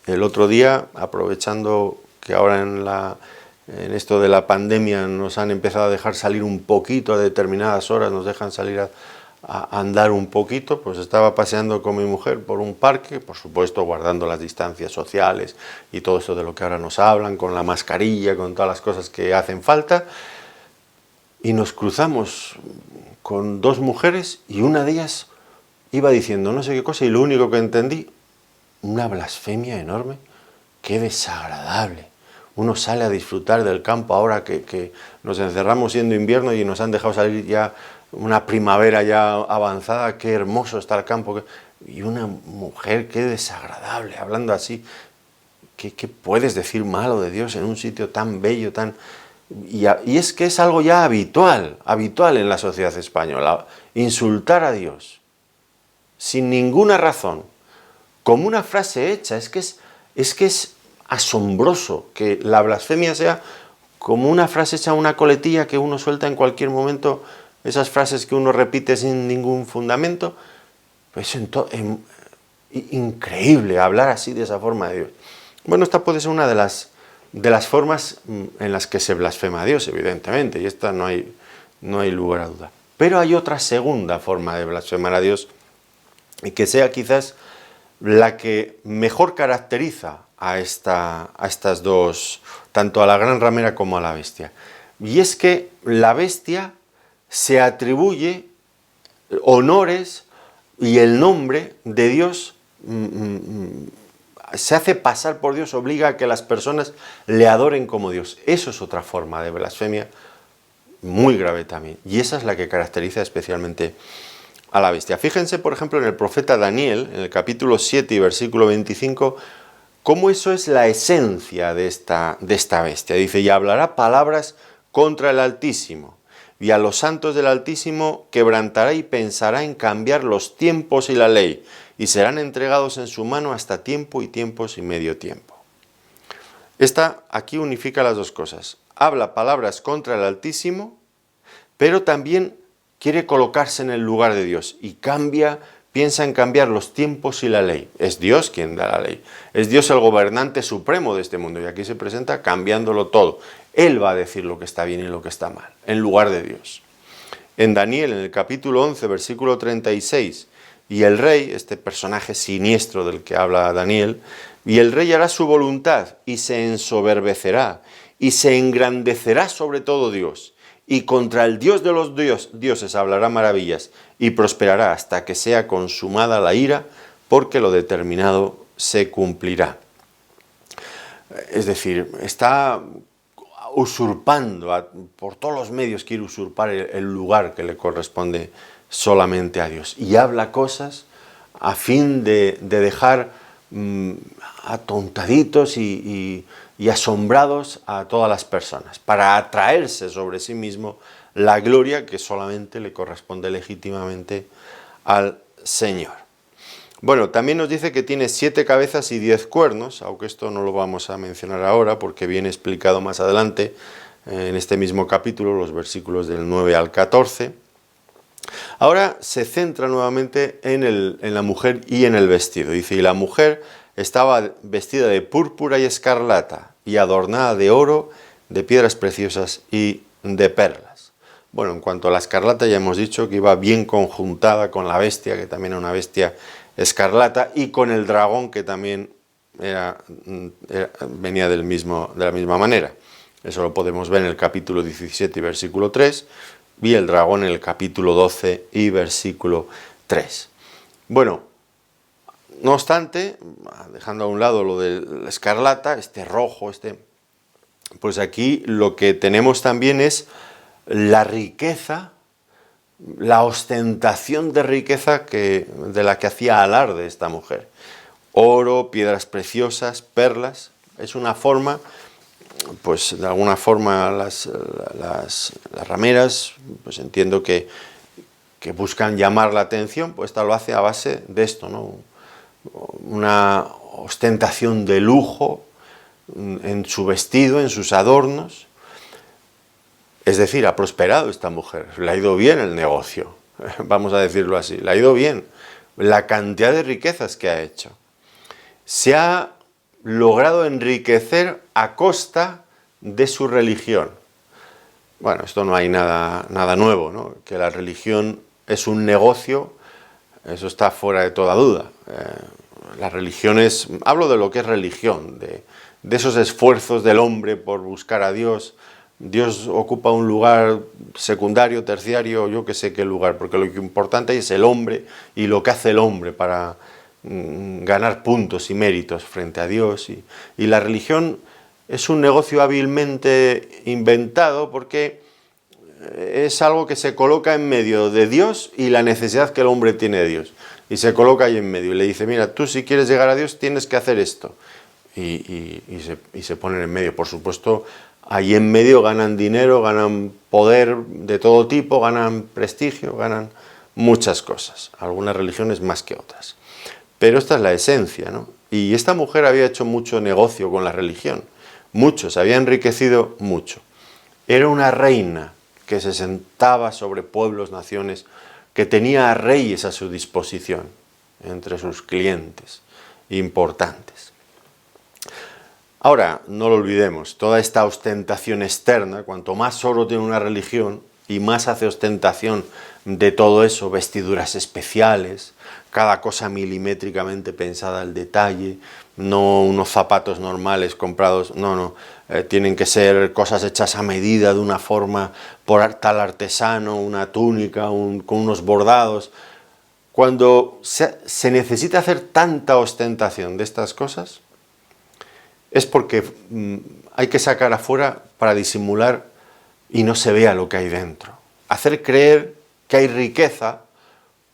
[SPEAKER 1] El otro día, aprovechando que ahora en esto de la pandemia nos han empezado a dejar salir un poquito a determinadas horas, nos dejan salir a andar un poquito, pues estaba paseando con mi mujer por un parque, por supuesto guardando las distancias sociales y todo eso de lo que ahora nos hablan, con la mascarilla, con todas las cosas que hacen falta, y nos cruzamos con dos mujeres y una de ellas iba diciendo no sé qué cosa y lo único que entendí, una blasfemia enorme, qué desagradable. Uno sale a disfrutar del campo ahora que nos encerramos siendo invierno y nos han dejado salir ya una primavera ya avanzada, qué hermoso está el campo. Y una mujer, qué desagradable, hablando así. ¿Qué puedes decir malo de Dios en un sitio tan bello, tan... Y es que es algo ya habitual en la sociedad española, insultar a Dios, sin ninguna razón, como una frase hecha, es que es que es asombroso que la blasfemia sea como una frase hecha una coletilla que uno suelta en cualquier momento, esas frases que uno repite sin ningún fundamento. Pues increíble hablar así de esa forma de Dios. Bueno, esta puede ser una de las formas en las que se blasfema a Dios, evidentemente, y esta no hay lugar a duda. Pero hay otra segunda forma de blasfemar a Dios, y que sea quizás la que mejor caracteriza a estas dos, tanto a la gran ramera como a la bestia. Y es que la bestia se atribuye honores y el nombre de Dios, se hace pasar por Dios, obliga a que las personas le adoren como Dios. Eso es otra forma de blasfemia muy grave también. Y esa es la que caracteriza especialmente a la bestia. Fíjense, por ejemplo, en el profeta Daniel, en el capítulo 7 y versículo 25, cómo eso es la esencia de esta bestia. Dice, y hablará palabras contra el Altísimo, y a los santos del Altísimo quebrantará y pensará en cambiar los tiempos y la ley, y serán entregados en su mano hasta tiempo y tiempos y medio tiempo. Esta aquí unifica las dos cosas. Habla palabras contra el Altísimo, pero también quiere colocarse en el lugar de Dios y piensa en cambiar los tiempos y la ley. Es Dios quien da la ley. Es Dios el gobernante supremo de este mundo y aquí se presenta cambiándolo todo. Él va a decir lo que está bien y lo que está mal, en lugar de Dios. En Daniel, en el capítulo 11, versículo 36, y el rey, este personaje siniestro del que habla Daniel, y el rey hará su voluntad y se ensoberbecerá y se engrandecerá sobre todo Dios, y contra el Dios de los dioses hablará maravillas y prosperará hasta que sea consumada la ira, porque lo determinado se cumplirá. Es decir, está usurpando, por todos los medios quiere usurpar el lugar que le corresponde solamente a Dios. Y habla cosas a fin de dejar atontaditos y asombrados a todas las personas, para atraerse sobre sí mismo la gloria que solamente le corresponde legítimamente al Señor. Bueno, también nos dice que tiene 7 cabezas y 10 cuernos, aunque esto no lo vamos a mencionar ahora porque viene explicado más adelante en este mismo capítulo, los versículos del 9 al 14. Ahora se centra nuevamente en la mujer y en el vestido. Dice, y la mujer estaba vestida de púrpura y escarlata y adornada de oro, de piedras preciosas y de perlas. Bueno, en cuanto a la escarlata ya hemos dicho que iba bien conjuntada con la bestia, que también era una bestia escarlata, y con el dragón, que también venía de la misma manera. Eso lo podemos ver en el capítulo 17 y versículo 3, y el dragón en el capítulo 12 y versículo 3. Bueno, no obstante, dejando a un lado lo de la escarlata, este rojo, pues aquí lo que tenemos también es la riqueza, la ostentación de riqueza de la que hacía alarde esta mujer. Oro, piedras preciosas, perlas. Es una forma, pues de alguna forma las rameras, pues entiendo que buscan llamar la atención, pues esta lo hace a base de esto, ¿no? Una ostentación de lujo en su vestido, en sus adornos. Es decir, ha prosperado esta mujer, le ha ido bien el negocio, vamos a decirlo así, le ha ido bien la cantidad de riquezas que ha hecho. Se ha logrado enriquecer a costa de su religión. Bueno, esto no hay nada nuevo, ¿no? Que la religión es un negocio, eso está fuera de toda duda. Las religiones, hablo de lo que es religión, de esos esfuerzos del hombre por buscar a Dios. Dios ocupa un lugar secundario, terciario, yo que sé qué lugar, porque lo importante es el hombre y lo que hace el hombre para ganar puntos y méritos frente a Dios. Y la religión es un negocio hábilmente inventado porque es algo que se coloca en medio de Dios y la necesidad que el hombre tiene de Dios. Y se coloca ahí en medio y le dice, mira, tú si quieres llegar a Dios tienes que hacer esto. Y se ponen en medio, por supuesto. Ahí en medio ganan dinero, ganan poder de todo tipo, ganan prestigio, ganan muchas cosas. Algunas religiones más que otras. Pero esta es la esencia, ¿no? Y esta mujer había hecho mucho negocio con la religión, mucho, se había enriquecido mucho. Era una reina que se sentaba sobre pueblos, naciones, que tenía a reyes a su disposición, entre sus clientes importantes. Ahora, no lo olvidemos, toda esta ostentación externa, cuanto más oro tiene una religión y más hace ostentación de todo eso, vestiduras especiales, cada cosa milimétricamente pensada al detalle, no unos zapatos normales comprados, no, tienen que ser cosas hechas a medida de una forma por tal artesano, una túnica, con unos bordados. Cuando se necesita hacer tanta ostentación de estas cosas, es porque hay que sacar afuera para disimular y no se vea lo que hay dentro. Hacer creer que hay riqueza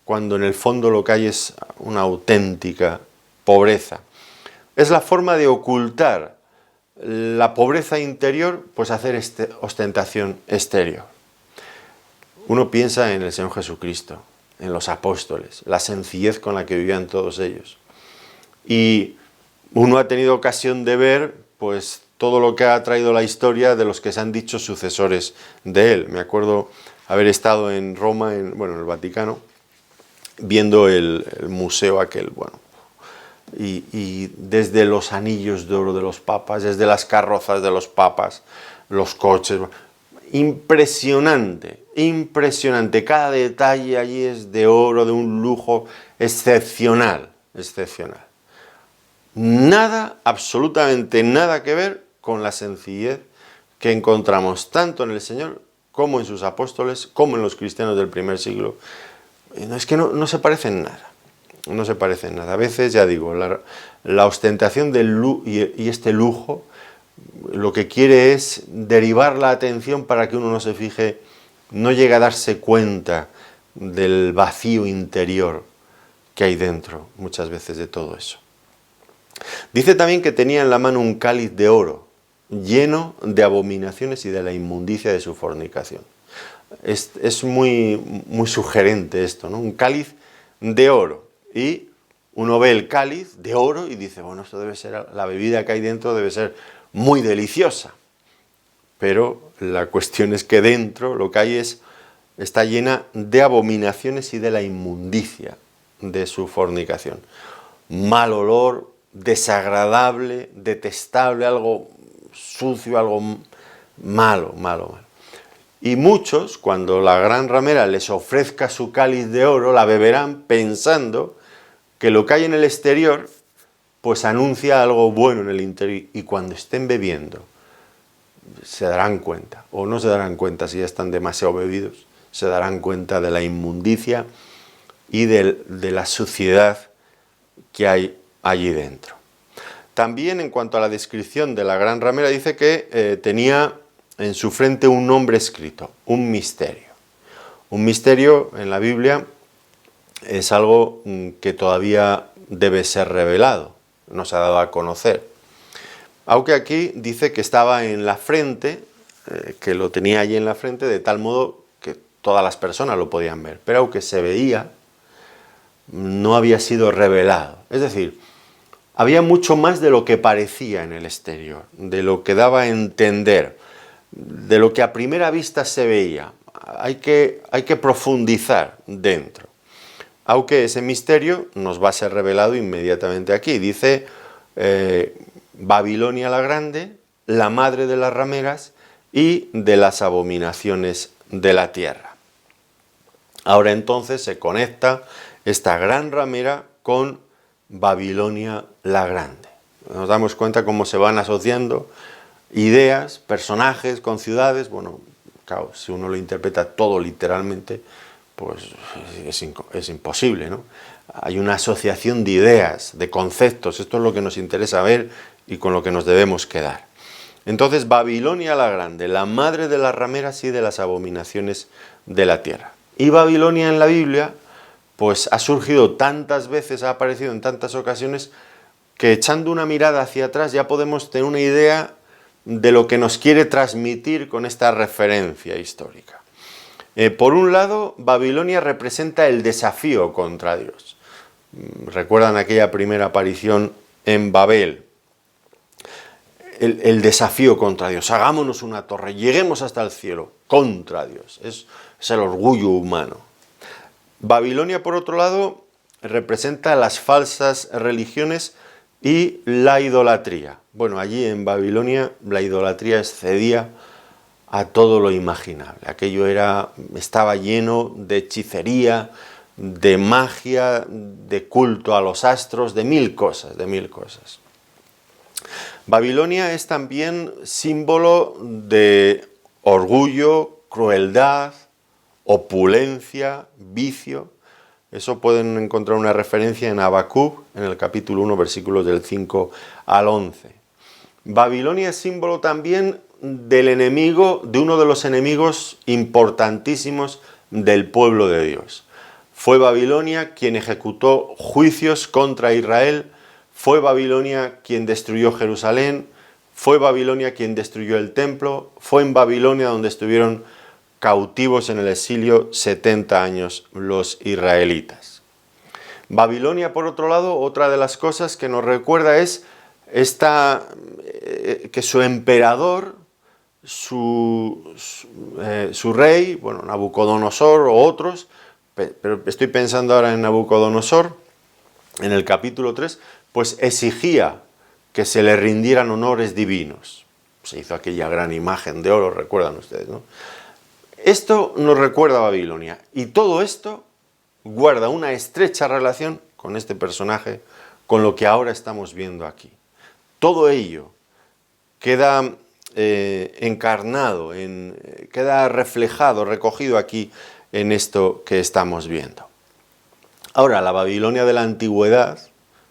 [SPEAKER 1] cuando en el fondo lo que hay es una auténtica pobreza. Es la forma de ocultar la pobreza interior, pues hacer ostentación exterior. Uno piensa en el Señor Jesucristo, en los apóstoles, la sencillez con la que vivían todos ellos. Y uno ha tenido ocasión de ver, pues, todo lo que ha traído la historia de los que se han dicho sucesores de él. Me acuerdo haber estado en Roma, en el Vaticano, viendo el museo aquel, y desde los anillos de oro de los papas, desde las carrozas de los papas, los coches, impresionante, impresionante, cada detalle allí es de oro, de un lujo excepcional, excepcional. Nada, absolutamente nada que ver con la sencillez que encontramos tanto en el Señor como en sus apóstoles, como en los cristianos del primer siglo. Es que no se parecen nada, no se parecen nada. A veces, ya digo, la ostentación y este lujo lo que quiere es derivar la atención para que uno no se fije, no llegue a darse cuenta del vacío interior que hay dentro muchas veces de todo eso. Dice también que tenía en la mano un cáliz de oro, lleno de abominaciones y de la inmundicia de su fornicación. Es muy sugerente esto, ¿no? Un cáliz de oro. Y uno ve el cáliz de oro y dice, esto debe ser, la bebida que hay dentro debe ser muy deliciosa. Pero la cuestión es que dentro lo que hay está llena de abominaciones y de la inmundicia de su fornicación. Mal olor, desagradable, detestable, algo sucio, algo malo. Y muchos, cuando la gran ramera les ofrezca su cáliz de oro, la beberán pensando que lo que hay en el exterior, pues anuncia algo bueno en el interior. Y cuando estén bebiendo, se darán cuenta, o no se darán cuenta si ya están demasiado bebidos, se darán cuenta de la inmundicia y de la suciedad que hay allí dentro. También, en cuanto a la descripción de la gran ramera, dice que tenía en su frente un nombre escrito, un misterio. Un misterio en la Biblia es algo que todavía debe ser revelado, no se ha dado a conocer. Aunque aquí dice que estaba en la frente, que lo tenía allí en la frente, de tal modo que todas las personas lo podían ver. Pero aunque se veía, no había sido revelado. Es decir, había mucho más de lo que parecía en el exterior, de lo que daba a entender, de lo que a primera vista se veía. Hay que profundizar dentro. Aunque ese misterio nos va a ser revelado inmediatamente aquí. Dice Babilonia la Grande, la madre de las rameras y de las abominaciones de la tierra. Ahora entonces se conecta esta gran ramera con Babilonia la Grande. Nos damos cuenta cómo se van asociando ideas, personajes con ciudades. Claro, si uno lo interpreta todo literalmente, pues es imposible, ¿no? Hay una asociación de ideas, de conceptos. Esto es lo que nos interesa ver y con lo que nos debemos quedar. Entonces, Babilonia la Grande, la madre de las rameras y de las abominaciones de la tierra. Y Babilonia en la Biblia, pues ha surgido tantas veces, ha aparecido en tantas ocasiones, que echando una mirada hacia atrás ya podemos tener una idea de lo que nos quiere transmitir con esta referencia histórica. Por un lado, Babilonia representa el desafío contra Dios. Recuerdan aquella primera aparición en Babel. El desafío contra Dios. Hagámonos una torre, lleguemos hasta el cielo, contra Dios. Es el orgullo humano. Babilonia, por otro lado, representa las falsas religiones y la idolatría. Bueno, allí en Babilonia la idolatría excedía a todo lo imaginable. Aquello estaba lleno de hechicería, de magia, de culto a los astros, de mil cosas. Babilonia es también símbolo de orgullo, crueldad, opulencia, vicio. Eso pueden encontrar una referencia en Habacuc, en el capítulo 1, versículos del 5 al 11. Babilonia es símbolo también del enemigo, de uno de los enemigos importantísimos del pueblo de Dios. Fue Babilonia quien ejecutó juicios contra Israel, fue Babilonia quien destruyó Jerusalén, fue Babilonia quien destruyó el templo, fue en Babilonia donde estuvieron cautivos en el exilio 70 años los israelitas. Babilonia, por otro lado, otra de las cosas que nos recuerda es que su emperador, su rey, bueno, Nabucodonosor o otros, pero estoy pensando ahora en Nabucodonosor, en el capítulo 3, pues exigía que se le rindieran honores divinos. Se hizo aquella gran imagen de oro, recuerdan ustedes, ¿no? Esto nos recuerda a Babilonia, y todo esto guarda una estrecha relación con este personaje, con lo que ahora estamos viendo aquí. Todo ello queda encarnado, queda reflejado, recogido aquí en esto que estamos viendo. Ahora, la Babilonia de la antigüedad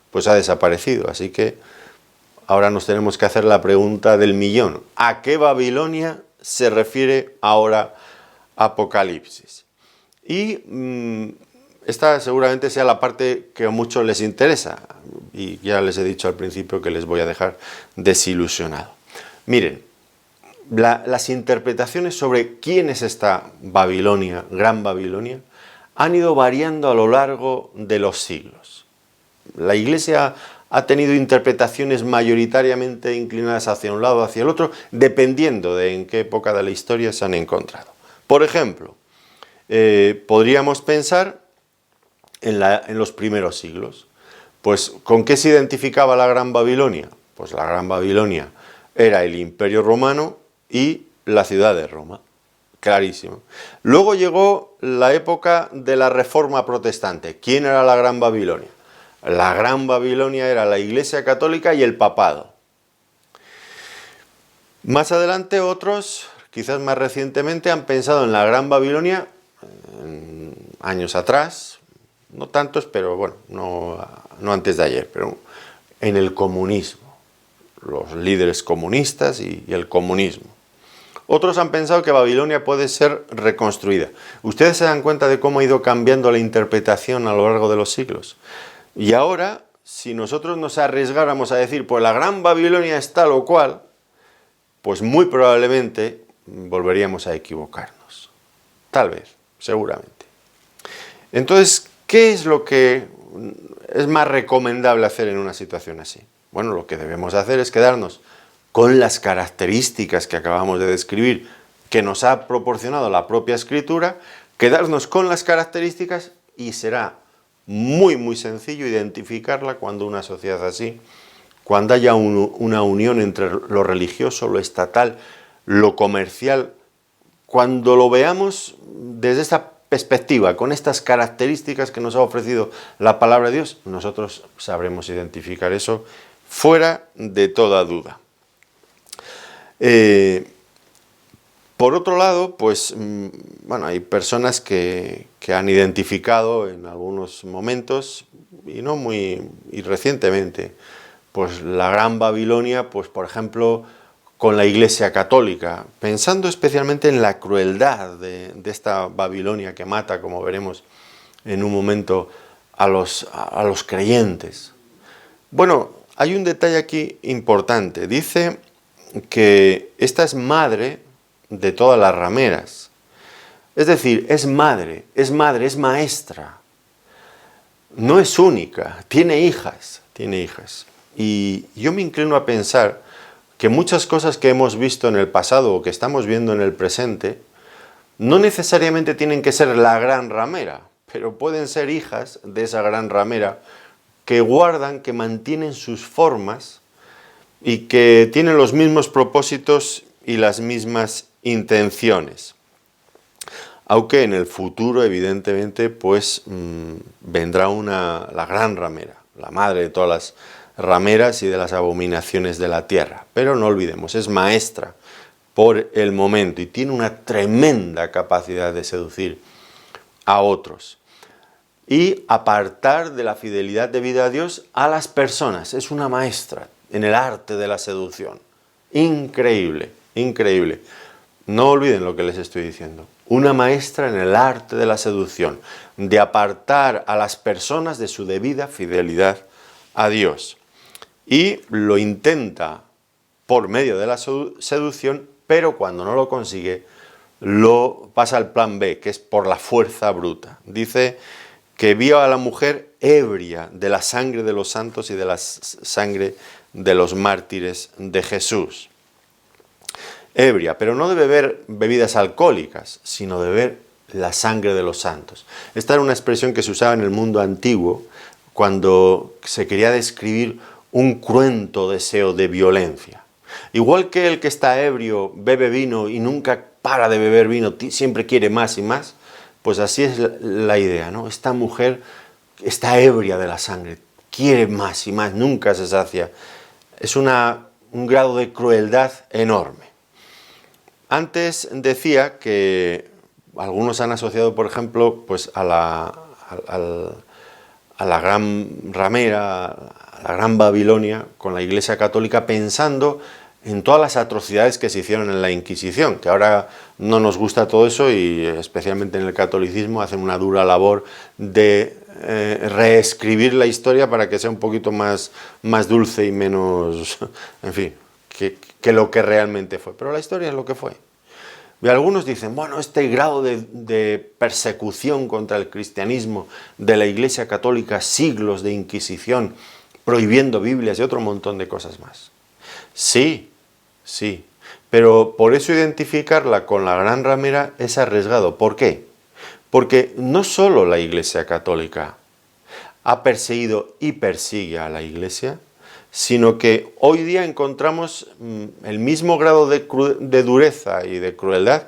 [SPEAKER 1] pues ha desaparecido, así que ahora nos tenemos que hacer la pregunta del millón. ¿A qué Babilonia se refiere ahora Apocalipsis? Y esta seguramente sea la parte que a muchos les interesa, y ya les he dicho al principio que les voy a dejar desilusionado. Miren, las interpretaciones sobre quién es esta Babilonia, Gran Babilonia, han ido variando a lo largo de los siglos. La Iglesia ha tenido interpretaciones mayoritariamente inclinadas hacia un lado o hacia el otro, dependiendo de en qué época de la historia se han encontrado. Por ejemplo, podríamos pensar en los primeros siglos. Pues, ¿con qué se identificaba la Gran Babilonia? Pues la Gran Babilonia era el Imperio Romano y la ciudad de Roma. Clarísimo. Luego llegó la época de la Reforma Protestante. ¿Quién era la Gran Babilonia? La Gran Babilonia era la Iglesia Católica y el Papado. Más adelante otros, quizás más recientemente, han pensado en la Gran Babilonia, años atrás, no tantos, pero bueno, no antes de ayer, pero en el comunismo, los líderes comunistas y el comunismo. Otros han pensado que Babilonia puede ser reconstruida. Ustedes se dan cuenta de cómo ha ido cambiando la interpretación a lo largo de los siglos. Y ahora, si nosotros nos arriesgáramos a decir, pues la Gran Babilonia es tal o cual, pues muy probablemente volveríamos a equivocarnos. Tal vez, seguramente. Entonces, ¿qué es lo que es más recomendable hacer en una situación así? Bueno, lo que debemos hacer es quedarnos con las características que acabamos de describir, que nos ha proporcionado la propia Escritura, quedarnos con las características y será muy, muy sencillo identificarla cuando una sociedad así, cuando haya una unión entre lo religioso, lo estatal, lo comercial, cuando lo veamos desde esta perspectiva, con estas características que nos ha ofrecido la palabra de Dios, nosotros sabremos identificar eso fuera de toda duda. Por otro lado, pues, bueno, hay personas que han identificado en algunos momentos, y recientemente, pues la Gran Babilonia, pues por ejemplo, con la Iglesia Católica, pensando especialmente en la crueldad de esta Babilonia que mata, como veremos en un momento, a los creyentes. Bueno, hay un detalle aquí importante. Dice que esta es madre de todas las rameras. Es decir, es madre, es maestra. No es única, tiene hijas. Y yo me inclino a pensar que muchas cosas que hemos visto en el pasado o que estamos viendo en el presente no necesariamente tienen que ser la gran ramera, pero pueden ser hijas de esa gran ramera que guardan, que mantienen sus formas y que tienen los mismos propósitos y las mismas intenciones. Aunque en el futuro, evidentemente, pues vendrá la gran ramera, la madre de todas las rameras y de las abominaciones de la tierra. Pero no olvidemos, es maestra por el momento y tiene una tremenda capacidad de seducir a otros y apartar de la fidelidad debida a Dios a las personas. Es una maestra en el arte de la seducción. Increíble, increíble. No olviden lo que les estoy diciendo. Una maestra en el arte de la seducción, de apartar a las personas de su debida fidelidad a Dios. Y lo intenta por medio de la seducción, pero cuando no lo consigue, lo pasa al plan B, que es por la fuerza bruta. Dice que vio a la mujer ebria de la sangre de los santos y de la sangre de los mártires de Jesús. Ebria, pero no de beber bebidas alcohólicas, sino de beber la sangre de los santos. Esta era una expresión que se usaba en el mundo antiguo cuando se quería describir un cruento deseo de violencia. Igual que el que está ebrio bebe vino y nunca para de beber vino, siempre quiere más y más, pues así es la idea, ¿no? Esta mujer está ebria de la sangre, quiere más y más, nunca se sacia. Es un grado de crueldad enorme. Antes decía que algunos han asociado, por ejemplo, pues a la gran ramera, a la gran Babilonia, con la Iglesia Católica, pensando en todas las atrocidades que se hicieron en la Inquisición, que ahora no nos gusta todo eso y especialmente en el catolicismo hacen una dura labor de reescribir la historia para que sea un poquito más dulce y menos, en fin, que lo que realmente fue. Pero la historia es lo que fue. Y algunos dicen, bueno, este grado de persecución contra el cristianismo de la Iglesia Católica, siglos de Inquisición, prohibiendo Biblias y otro montón de cosas más. Sí, sí, pero por eso identificarla con la gran ramera es arriesgado. ¿Por qué? Porque no solo la Iglesia Católica ha perseguido y persigue a la Iglesia, sino que hoy día encontramos el mismo grado de dureza y de crueldad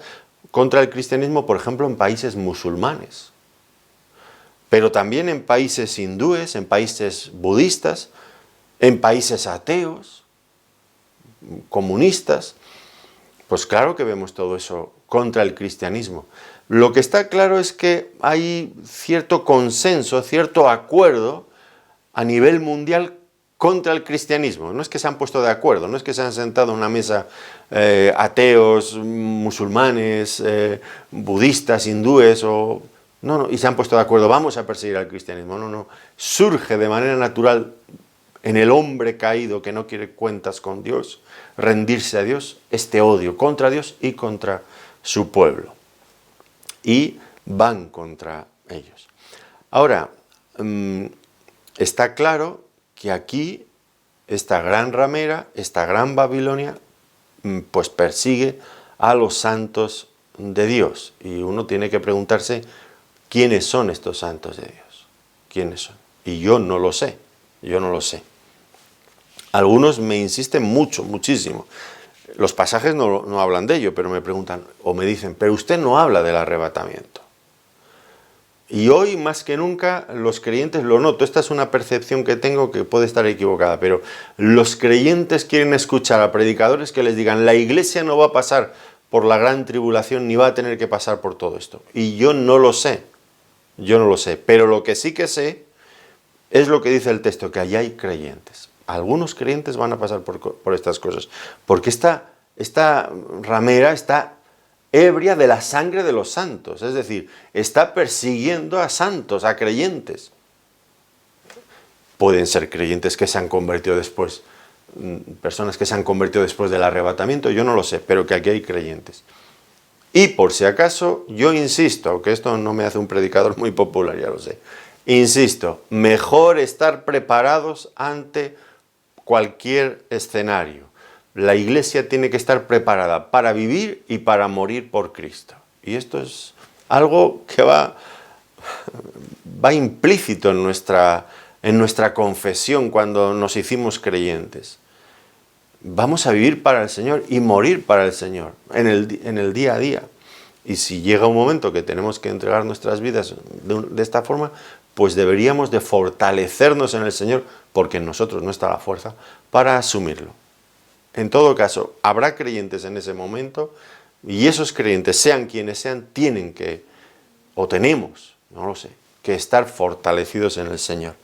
[SPEAKER 1] contra el cristianismo, por ejemplo, en países musulmanes, pero también en países hindúes, en países budistas, en países ateos, comunistas. Pues claro que vemos todo eso contra el cristianismo. Lo que está claro es que hay cierto consenso, cierto acuerdo a nivel mundial contra el cristianismo. No es que se han puesto de acuerdo, no es que se han sentado en una mesa ateos, musulmanes, budistas, hindúes, no, y se han puesto de acuerdo, vamos a perseguir al cristianismo. No, surge de manera natural en el hombre caído que no quiere cuentas con Dios, rendirse a Dios, este odio contra Dios y contra su pueblo. Y van contra ellos. Ahora, está claro que aquí esta gran ramera, esta gran Babilonia, pues persigue a los santos de Dios. Y uno tiene que preguntarse, ¿quiénes son estos santos de Dios? ¿Quiénes son? Y yo no lo sé, yo no lo sé. Algunos me insisten muchísimo. Los pasajes no hablan de ello, pero me preguntan o me dicen, pero usted no habla del arrebatamiento. Y hoy, más que nunca, los creyentes, lo noto, esta es una percepción que tengo que puede estar equivocada, pero los creyentes quieren escuchar a predicadores que les digan, la iglesia no va a pasar por la gran tribulación ni va a tener que pasar por todo esto. Y yo no lo sé, pero lo que sí que sé es lo que dice el texto, que allá hay creyentes. Algunos creyentes van a pasar por estas cosas, porque esta ramera está ebria de la sangre de los santos, es decir, está persiguiendo a santos, a creyentes. Pueden ser creyentes que se han convertido después, personas que se han convertido después del arrebatamiento, yo no lo sé, pero que aquí hay creyentes. Y por si acaso, yo insisto, aunque esto no me hace un predicador muy popular, ya lo sé, insisto, mejor estar preparados ante cualquier escenario. La Iglesia tiene que estar preparada para vivir y para morir por Cristo. Y esto es algo que va implícito en nuestra confesión cuando nos hicimos creyentes. Vamos a vivir para el Señor y morir para el Señor en el día a día. Y si llega un momento que tenemos que entregar nuestras vidas de esta forma, pues deberíamos de fortalecernos en el Señor, porque en nosotros no está la fuerza para asumirlo. En todo caso, habrá creyentes en ese momento, y esos creyentes, sean quienes sean, tienen que, o tenemos, no lo sé, que estar fortalecidos en el Señor.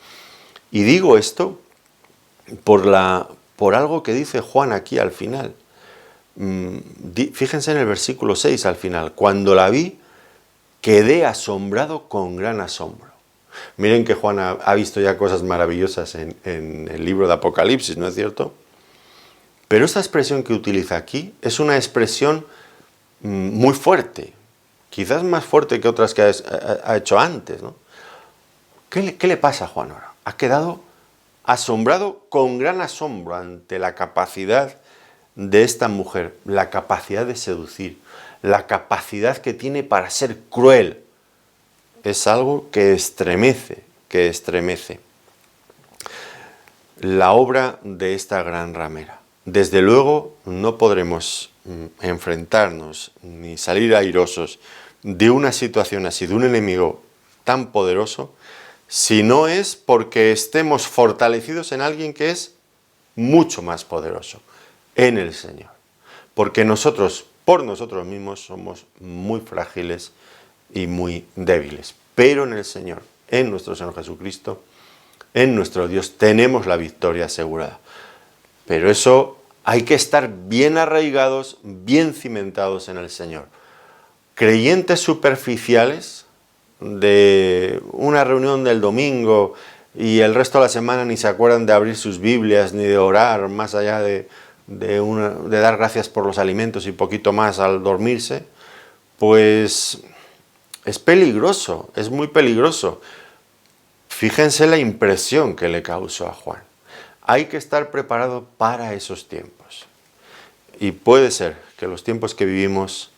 [SPEAKER 1] Y digo esto por algo que dice Juan aquí al final. Fíjense en el versículo 6 al final. Cuando la vi, quedé asombrado con gran asombro. Miren que Juan ha visto ya cosas maravillosas en el libro de Apocalipsis, ¿no es cierto? Pero esta expresión que utiliza aquí es una expresión muy fuerte, quizás más fuerte que otras que ha hecho antes, ¿no? ¿Qué le pasa a Juan ahora? Ha quedado asombrado con gran asombro ante la capacidad de esta mujer, la capacidad de seducir, la capacidad que tiene para ser cruel. Es algo que estremece, la obra de esta gran ramera. Desde luego no podremos enfrentarnos ni salir airosos de una situación así, de un enemigo tan poderoso, si no es porque estemos fortalecidos en alguien que es mucho más poderoso, en el Señor. Porque nosotros, por nosotros mismos, somos muy frágiles y muy débiles. Pero en el Señor, en nuestro Señor Jesucristo, en nuestro Dios, tenemos la victoria asegurada. Pero eso hay que estar bien arraigados, bien cimentados en el Señor. Creyentes superficiales de una reunión del domingo y el resto de la semana ni se acuerdan de abrir sus Biblias ni de orar más allá de dar gracias por los alimentos y poquito más al dormirse, pues es peligroso, es muy peligroso. Fíjense la impresión que le causó a Juan. Hay que estar preparado para esos tiempos. Y puede ser que los tiempos que vivimos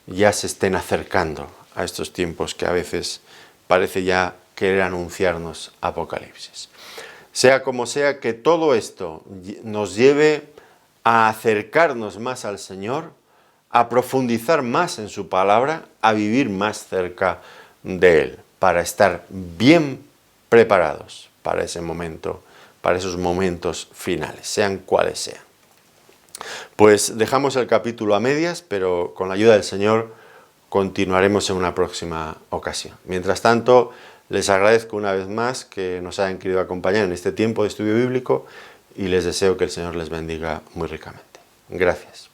[SPEAKER 1] ya se estén acercando a estos tiempos que a veces parece ya querer anunciarnos Apocalipsis. Sea como sea, que todo esto nos lleve a acercarnos más al Señor, a profundizar más en su palabra, a vivir más cerca de Él, para estar bien preparados para ese momento, para esos momentos finales, sean cuales sean. Pues dejamos el capítulo a medias, pero con la ayuda del Señor continuaremos en una próxima ocasión. Mientras tanto, les agradezco una vez más que nos hayan querido acompañar en este tiempo de estudio bíblico y les deseo que el Señor les bendiga muy ricamente. Gracias.